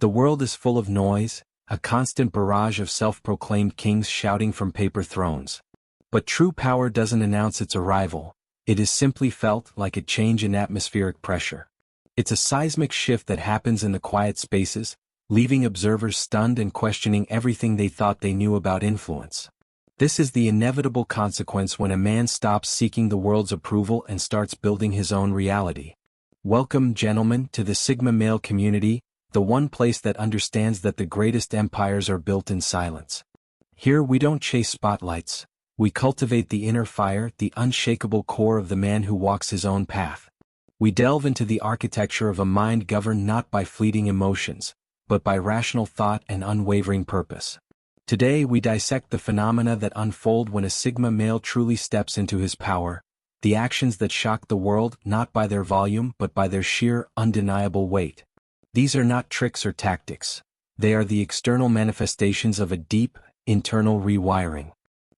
The world is full of noise, a constant barrage of self-proclaimed kings shouting from paper thrones. But true power doesn't announce its arrival, it is simply felt like a change in atmospheric pressure. It's a seismic shift that happens in the quiet spaces, leaving observers stunned and questioning everything they thought they knew about influence. This is the inevitable consequence when a man stops seeking the world's approval and starts building his own reality. Welcome, gentlemen, to the Sigma male community, the one place that understands that the greatest empires are built in silence. Here we don't chase spotlights, we cultivate the inner fire, the unshakable core of the man who walks his own path. We delve into the architecture of a mind governed not by fleeting emotions, but by rational thought and unwavering purpose. Today we dissect the phenomena that unfold when a Sigma male truly steps into his power, the actions that shock the world not by their volume but by their sheer, undeniable weight. These are not tricks or tactics. They are the external manifestations of a deep, internal rewiring.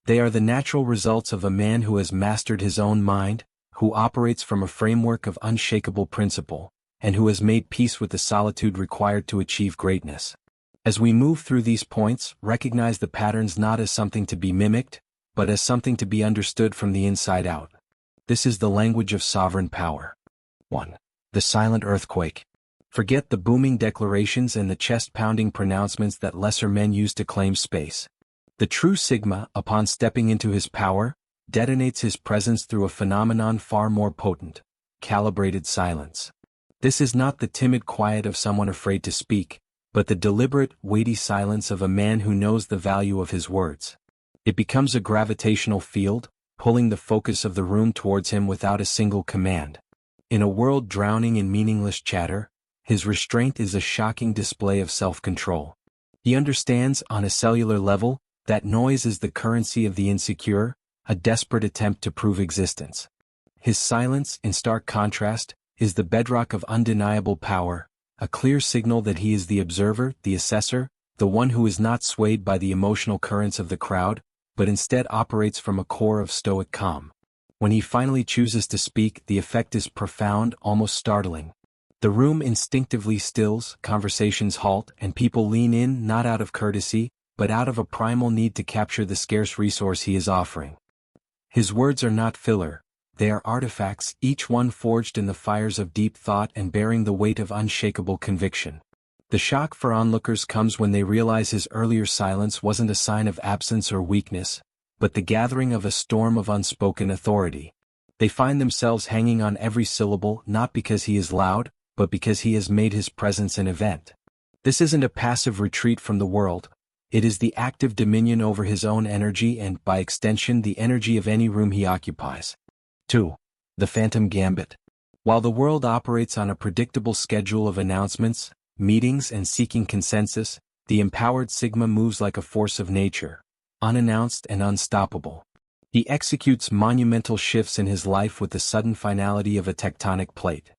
They are the natural results of a man who has mastered his own mind, who operates from a framework of unshakable principle, and who has made peace with the solitude required to achieve greatness. As we move through these points, recognize the patterns not as something to be mimicked, but as something to be understood from the inside out. This is the language of sovereign power. 1. The silent earthquake. Forget the booming declarations and the chest-pounding pronouncements that lesser men use to claim space. The true Sigma, upon stepping into his power, detonates his presence through a phenomenon far more potent: calibrated silence. This is not the timid quiet of someone afraid to speak, but the deliberate, weighty silence of a man who knows the value of his words. It becomes a gravitational field, pulling the focus of the room towards him without a single command. In a world drowning in meaningless chatter, his restraint is a shocking display of self-control. He understands, on a cellular level, that noise is the currency of the insecure, a desperate attempt to prove existence. His silence, in stark contrast, is the bedrock of undeniable power, a clear signal that he is the observer, the assessor, the one who is not swayed by the emotional currents of the crowd, but instead operates from a core of stoic calm. When he finally chooses to speak, the effect is profound, almost startling. The room instinctively stills, conversations halt, and people lean in not out of courtesy, but out of a primal need to capture the scarce resource he is offering. His words are not filler, they are artifacts, each one forged in the fires of deep thought and bearing the weight of unshakable conviction. The shock for onlookers comes when they realize his earlier silence wasn't a sign of absence or weakness, but the gathering of a storm of unspoken authority. They find themselves hanging on every syllable not because he is loud, but because he has made his presence an event. This isn't a passive retreat from the world, it is the active dominion over his own energy and, by extension, the energy of any room he occupies. 2. The Phantom Gambit. While the world operates on a predictable schedule of announcements, meetings and seeking consensus, the empowered Sigma moves like a force of nature, unannounced and unstoppable. He executes monumental shifts in his life with the sudden finality of a tectonic plate.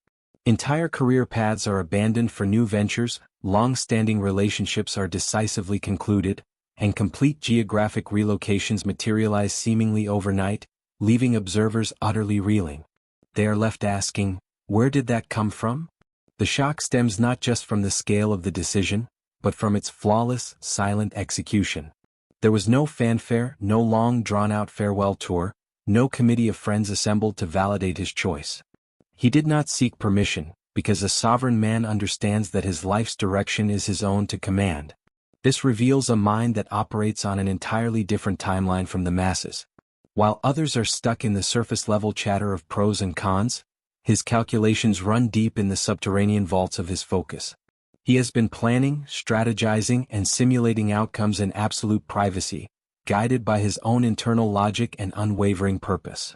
Entire career paths are abandoned for new ventures, long-standing relationships are decisively concluded, and complete geographic relocations materialize seemingly overnight, leaving observers utterly reeling. They are left asking, where did that come from? The shock stems not just from the scale of the decision, but from its flawless, silent execution. There was no fanfare, no long drawn-out farewell tour, no committee of friends assembled to validate his choice. He did not seek permission, because a sovereign man understands that his life's direction is his own to command. This reveals a mind that operates on an entirely different timeline from the masses. While others are stuck in the surface-level chatter of pros and cons, his calculations run deep in the subterranean vaults of his focus. He has been planning, strategizing, and simulating outcomes in absolute privacy, guided by his own internal logic and unwavering purpose.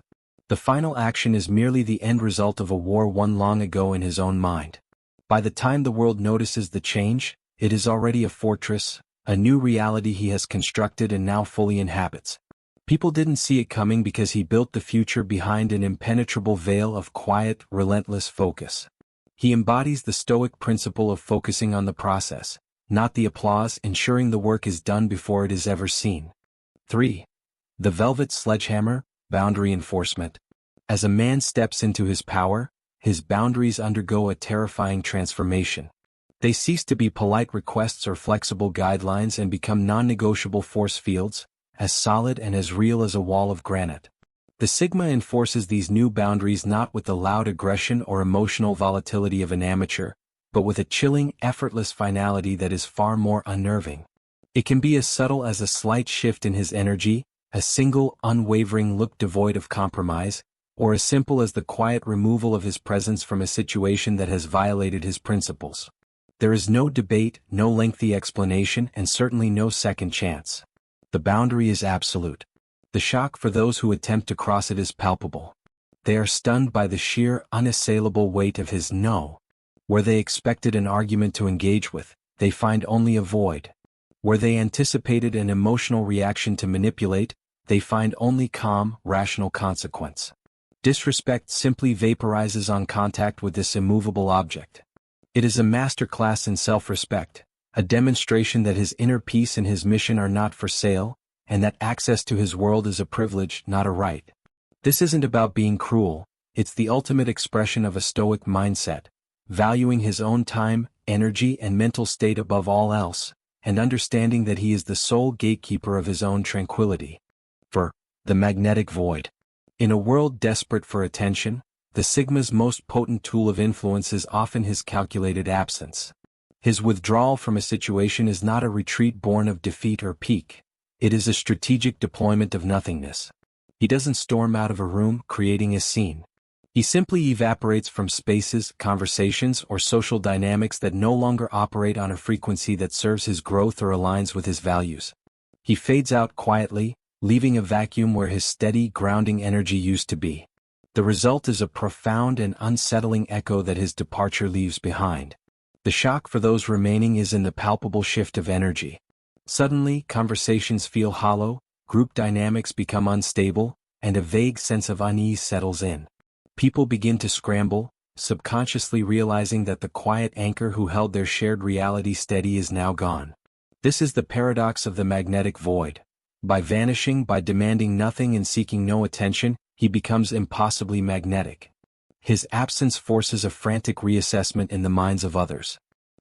The final action is merely the end result of a war won long ago in his own mind. By the time the world notices the change, it is already a fortress, a new reality he has constructed and now fully inhabits. People didn't see it coming because he built the future behind an impenetrable veil of quiet, relentless focus. He embodies the Stoic principle of focusing on the process, not the applause, ensuring the work is done before it is ever seen. 3. The Velvet Sledgehammer, Boundary Enforcement. As a man steps into his power, his boundaries undergo a terrifying transformation. They cease to be polite requests or flexible guidelines and become non-negotiable force fields, as solid and as real as a wall of granite. The Sigma enforces these new boundaries not with the loud aggression or emotional volatility of an amateur, but with a chilling, effortless finality that is far more unnerving. It can be as subtle as a slight shift in his energy, a single, unwavering look devoid of compromise, or as simple as the quiet removal of his presence from a situation that has violated his principles. There is no debate, no lengthy explanation, and certainly no second chance. The boundary is absolute. The shock for those who attempt to cross it is palpable. They are stunned by the sheer, unassailable weight of his no. Where they expected an argument to engage with, they find only a void. Where they anticipated an emotional reaction to manipulate, they find only calm, rational consequence. Disrespect simply vaporizes on contact with this immovable object. It is a masterclass in self-respect, a demonstration that his inner peace and his mission are not for sale, and that access to his world is a privilege, not a right. This isn't about being cruel, it's the ultimate expression of a stoic mindset, valuing his own time, energy, and mental state above all else, and understanding that he is the sole gatekeeper of his own tranquility. For the magnetic void. In a world desperate for attention, the Sigma's most potent tool of influence is often his calculated absence. His withdrawal from a situation is not a retreat born of defeat or pique. It is a strategic deployment of nothingness. He doesn't storm out of a room, creating a scene. He simply evaporates from spaces, conversations, or social dynamics that no longer operate on a frequency that serves his growth or aligns with his values. He fades out quietly, leaving a vacuum where his steady, grounding energy used to be. The result is a profound and unsettling echo that his departure leaves behind. The shock for those remaining is in the palpable shift of energy. Suddenly, conversations feel hollow, group dynamics become unstable, and a vague sense of unease settles in. People begin to scramble, subconsciously realizing that the quiet anchor who held their shared reality steady is now gone. This is the paradox of the magnetic void. By vanishing, by demanding nothing and seeking no attention, he becomes impossibly magnetic. His absence forces a frantic reassessment in the minds of others.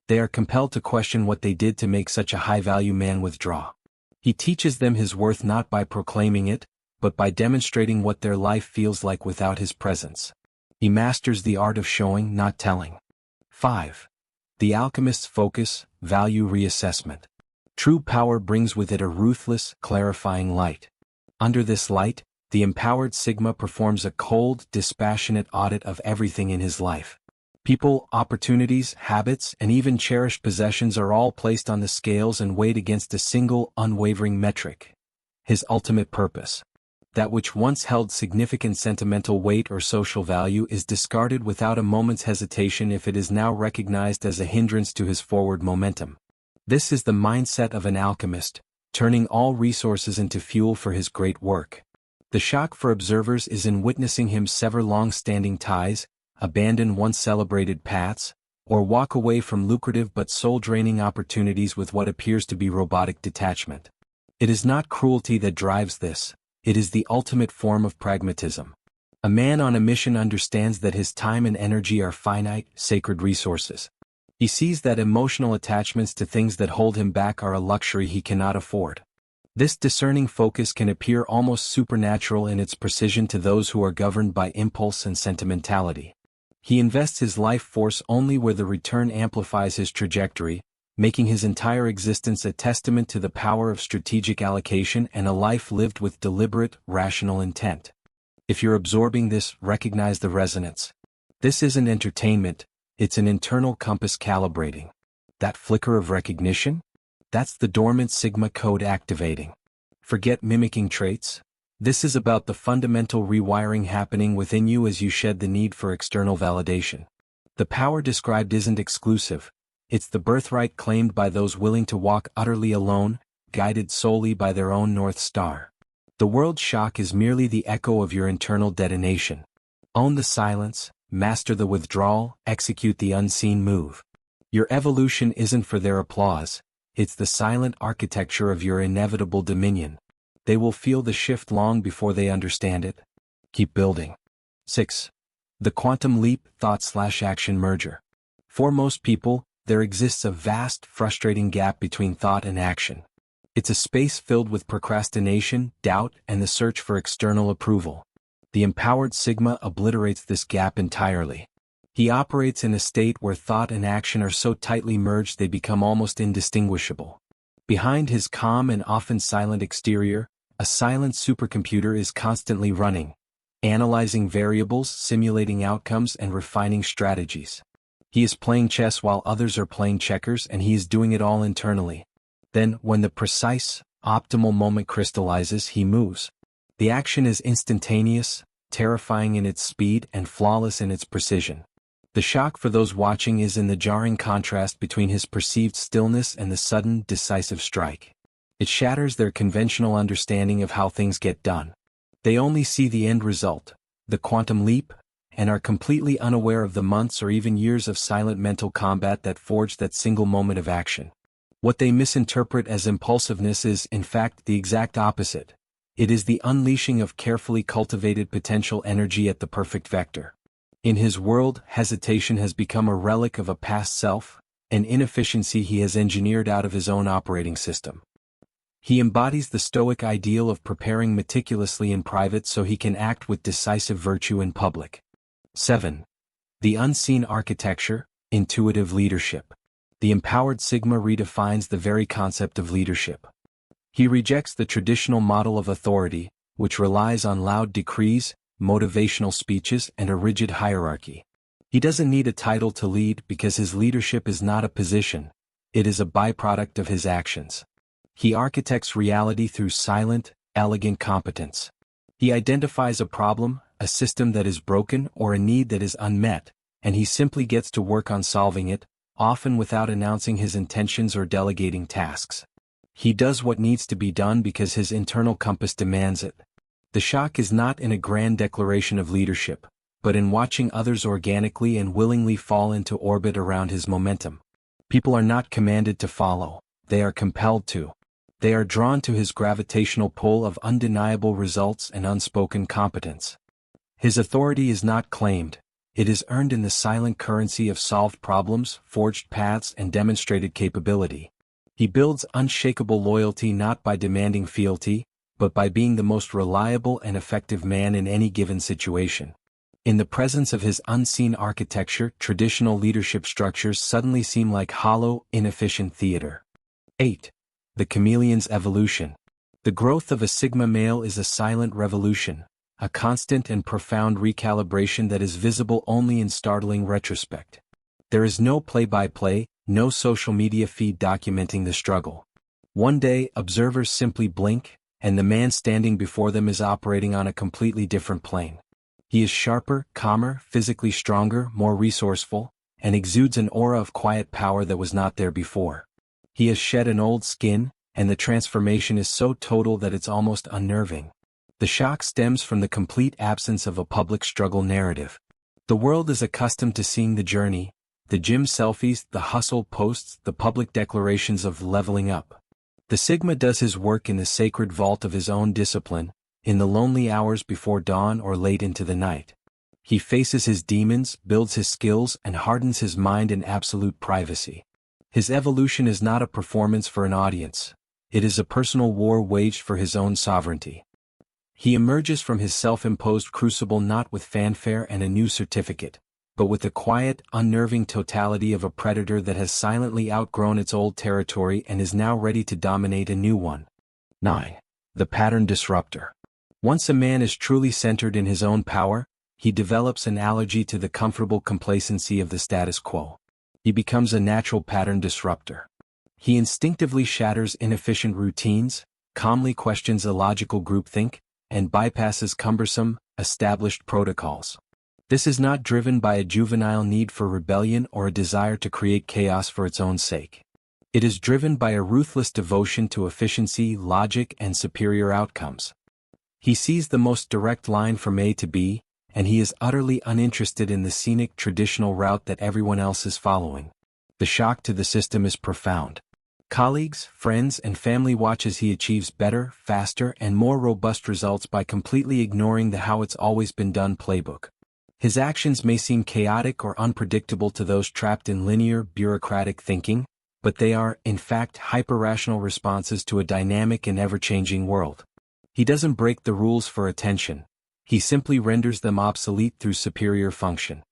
They are compelled to question what they did to make such a high-value man withdraw. He teaches them his worth not by proclaiming it, but by demonstrating what their life feels like without his presence. He masters the art of showing, not telling. 5. The Alchemist's focus, value reassessment. True power brings with it a ruthless, clarifying light. Under this light, the empowered Sigma performs a cold, dispassionate audit of everything in his life. People, opportunities, habits, and even cherished possessions are all placed on the scales and weighed against a single, unwavering metric. His ultimate purpose. That which once held significant sentimental weight or social value is discarded without a moment's hesitation if it is now recognized as a hindrance to his forward momentum. This is the mindset of an alchemist, turning all resources into fuel for his great work. The shock for observers is in witnessing him sever long-standing ties, abandon once celebrated paths, or walk away from lucrative but soul-draining opportunities with what appears to be robotic detachment. It is not cruelty that drives this, it is the ultimate form of pragmatism. A man on a mission understands that his time and energy are finite, sacred resources. He sees that emotional attachments to things that hold him back are a luxury he cannot afford. This discerning focus can appear almost supernatural in its precision to those who are governed by impulse and sentimentality. He invests his life force only where the return amplifies his trajectory, making his entire existence a testament to the power of strategic allocation and a life lived with deliberate, rational intent. If you're absorbing this, recognize the resonance. This isn't entertainment, it's an internal compass calibrating. That flicker of recognition? That's the dormant Sigma code activating. Forget mimicking traits. This is about the fundamental rewiring happening within you as you shed the need for external validation. The power described isn't exclusive. It's the birthright claimed by those willing to walk utterly alone, guided solely by their own North Star. The world's shock is merely the echo of your internal detonation. Own the silence, master the withdrawal, execute the unseen move. Your evolution isn't for their applause, it's the silent architecture of your inevitable dominion. They will feel the shift long before they understand it. Keep building. 6. The quantum leap, thought/action merger. For most people, there exists a vast, frustrating gap between thought and action. It's a space filled with procrastination, doubt, and the search for external approval. The empowered Sigma obliterates this gap entirely. He operates in a state where thought and action are so tightly merged they become almost indistinguishable. Behind his calm and often silent exterior, a silent supercomputer is constantly running, analyzing variables, simulating outcomes, and refining strategies. He is playing chess while others are playing checkers, and he is doing it all internally. Then, when the precise, optimal moment crystallizes, he moves. The action is instantaneous, terrifying in its speed, and flawless in its precision. The shock for those watching is in the jarring contrast between his perceived stillness and the sudden, decisive strike. It shatters their conventional understanding of how things get done. They only see the end result, the quantum leap, and are completely unaware of the months or even years of silent mental combat that forged that single moment of action. What they misinterpret as impulsiveness is, in fact, the exact opposite. It is the unleashing of carefully cultivated potential energy at the perfect vector. In his world, hesitation has become a relic of a past self, an inefficiency he has engineered out of his own operating system. He embodies the Stoic ideal of preparing meticulously in private so he can act with decisive virtue in public. 7. The unseen architecture, intuitive leadership. The empowered Sigma redefines the very concept of leadership. He rejects the traditional model of authority, which relies on loud decrees, motivational speeches, and a rigid hierarchy. He doesn't need a title to lead because his leadership is not a position, it is a byproduct of his actions. He architects reality through silent, elegant competence. He identifies a problem, a system that is broken, or a need that is unmet, and he simply gets to work on solving it, often without announcing his intentions or delegating tasks. He does what needs to be done because his internal compass demands it. The shock is not in a grand declaration of leadership, but in watching others organically and willingly fall into orbit around his momentum. People are not commanded to follow, they are compelled to. They are drawn to his gravitational pull of undeniable results and unspoken competence. His authority is not claimed, it is earned in the silent currency of solved problems, forged paths, and demonstrated capability. He builds unshakable loyalty not by demanding fealty, but by being the most reliable and effective man in any given situation. In the presence of his unseen architecture, traditional leadership structures suddenly seem like hollow, inefficient theater. 8. The Chameleon's evolution. The growth of a Sigma male is a silent revolution, a constant and profound recalibration that is visible only in startling retrospect. There is no play-by-play, no social media feed documenting the struggle. One day, observers simply blink, and the man standing before them is operating on a completely different plane. He is sharper, calmer, physically stronger, more resourceful, and exudes an aura of quiet power that was not there before. He has shed an old skin, and the transformation is so total that it's almost unnerving. The shock stems from the complete absence of a public struggle narrative. The world is accustomed to seeing the journey, the gym selfies, the hustle posts, the public declarations of leveling up. The Sigma does his work in the sacred vault of his own discipline, in the lonely hours before dawn or late into the night. He faces his demons, builds his skills, and hardens his mind in absolute privacy. His evolution is not a performance for an audience. It is a personal war waged for his own sovereignty. He emerges from his self-imposed crucible not with fanfare and a new certificate, but with the quiet, unnerving totality of a predator that has silently outgrown its old territory and is now ready to dominate a new one. 9. The Pattern Disruptor. Once a man is truly centered in his own power, he develops an allergy to the comfortable complacency of the status quo. He becomes a natural pattern disruptor. He instinctively shatters inefficient routines, calmly questions illogical groupthink, and bypasses cumbersome, established protocols. This is not driven by a juvenile need for rebellion or a desire to create chaos for its own sake. It is driven by a ruthless devotion to efficiency, logic, and superior outcomes. He sees the most direct line from A to B, and he is utterly uninterested in the scenic traditional route that everyone else is following. The shock to the system is profound. Colleagues, friends, and family watch as he achieves better, faster, and more robust results by completely ignoring the how it's always been done playbook. His actions may seem chaotic or unpredictable to those trapped in linear, bureaucratic thinking, but they are, in fact, hyper-rational responses to a dynamic and ever-changing world. He doesn't break the rules for attention. He simply renders them obsolete through superior function.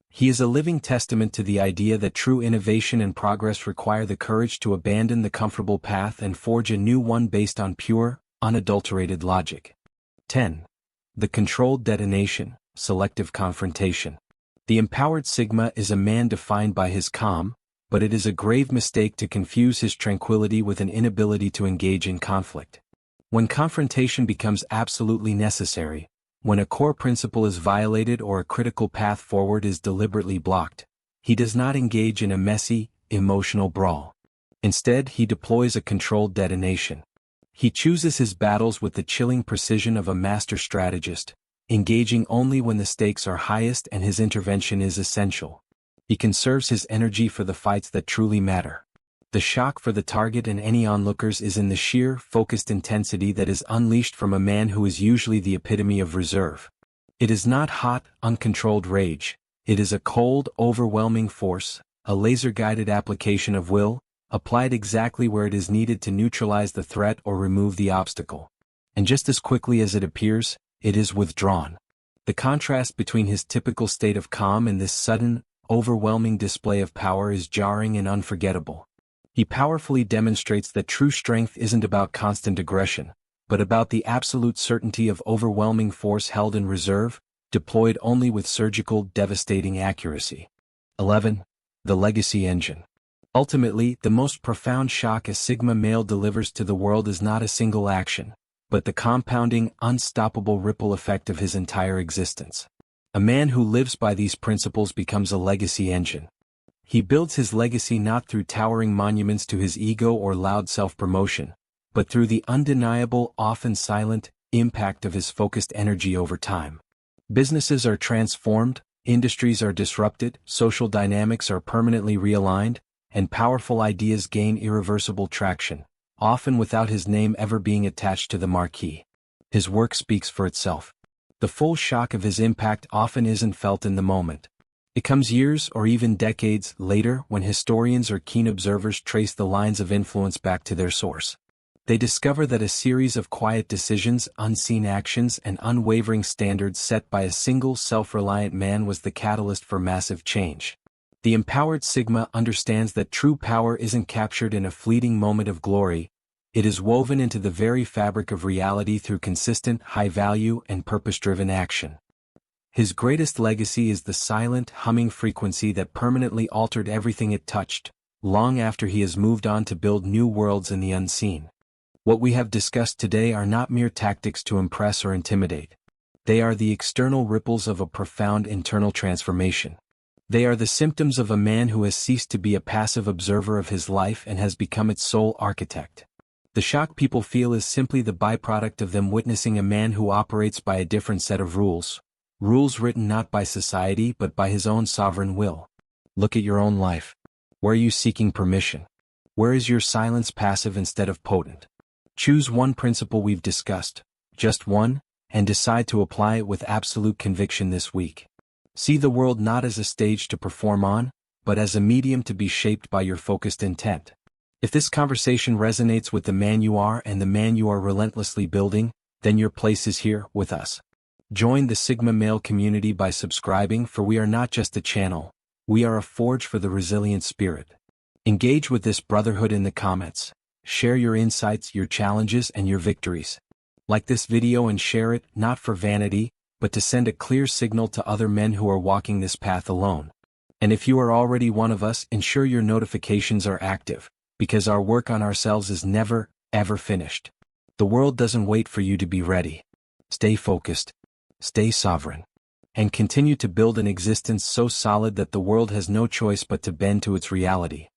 He is a living testament to the idea that true innovation and progress require the courage to abandon the comfortable path and forge a new one based on pure, unadulterated logic. 10. The controlled detonation, selective confrontation. The empowered Sigma is a man defined by his calm, but it is a grave mistake to confuse his tranquility with an inability to engage in conflict. When confrontation becomes absolutely necessary, when a core principle is violated or a critical path forward is deliberately blocked, he does not engage in a messy, emotional brawl. Instead, he deploys a controlled detonation. He chooses his battles with the chilling precision of a master strategist, engaging only when the stakes are highest and his intervention is essential. He conserves his energy for the fights that truly matter. The shock for the target and any onlookers is in the sheer, focused intensity that is unleashed from a man who is usually the epitome of reserve. It is not hot, uncontrolled rage. It is a cold, overwhelming force, a laser-guided application of will, applied exactly where it is needed to neutralize the threat or remove the obstacle. And just as quickly as it appears, it is withdrawn. The contrast between his typical state of calm and this sudden, overwhelming display of power is jarring and unforgettable. He powerfully demonstrates that true strength isn't about constant aggression, but about the absolute certainty of overwhelming force held in reserve, deployed only with surgical, devastating accuracy. 11. The legacy engine. Ultimately, the most profound shock a Sigma male delivers to the world is not a single action, but the compounding, unstoppable ripple effect of his entire existence. A man who lives by these principles becomes a legacy engine. He builds his legacy not through towering monuments to his ego or loud self-promotion, but through the undeniable, often silent, impact of his focused energy over time. Businesses are transformed, industries are disrupted, social dynamics are permanently realigned, and powerful ideas gain irreversible traction, often without his name ever being attached to the marquee. His work speaks for itself. The full shock of his impact often isn't felt in the moment. It comes years or even decades later when historians or keen observers trace the lines of influence back to their source. They discover that a series of quiet decisions, unseen actions, and unwavering standards set by a single self-reliant man was the catalyst for massive change. The empowered Sigma understands that true power isn't captured in a fleeting moment of glory. It is woven into the very fabric of reality through consistent, high-value, and purpose-driven action. His greatest legacy is the silent, humming frequency that permanently altered everything it touched, long after he has moved on to build new worlds in the unseen. What we have discussed today are not mere tactics to impress or intimidate. They are the external ripples of a profound internal transformation. They are the symptoms of a man who has ceased to be a passive observer of his life and has become its sole architect. The shock people feel is simply the byproduct of them witnessing a man who operates by a different set of rules. Rules written not by society but by his own sovereign will. Look at your own life. Where are you seeking permission? Where is your silence passive instead of potent? Choose one principle we've discussed, just one, and decide to apply it with absolute conviction this week. See the world not as a stage to perform on, but as a medium to be shaped by your focused intent. If this conversation resonates with the man you are and the man you are relentlessly building, then your place is here with us. Join the Sigma Male community by subscribing, for we are not just a channel, we are a forge for the resilient spirit. Engage with this brotherhood in the comments. Share your insights, your challenges, and your victories. Like this video and share it, not for vanity, but to send a clear signal to other men who are walking this path alone. And if you are already one of us, ensure your notifications are active, because our work on ourselves is never, ever finished. The world doesn't wait for you to be ready. Stay focused. Stay sovereign, and continue to build an existence so solid that the world has no choice but to bend to its reality.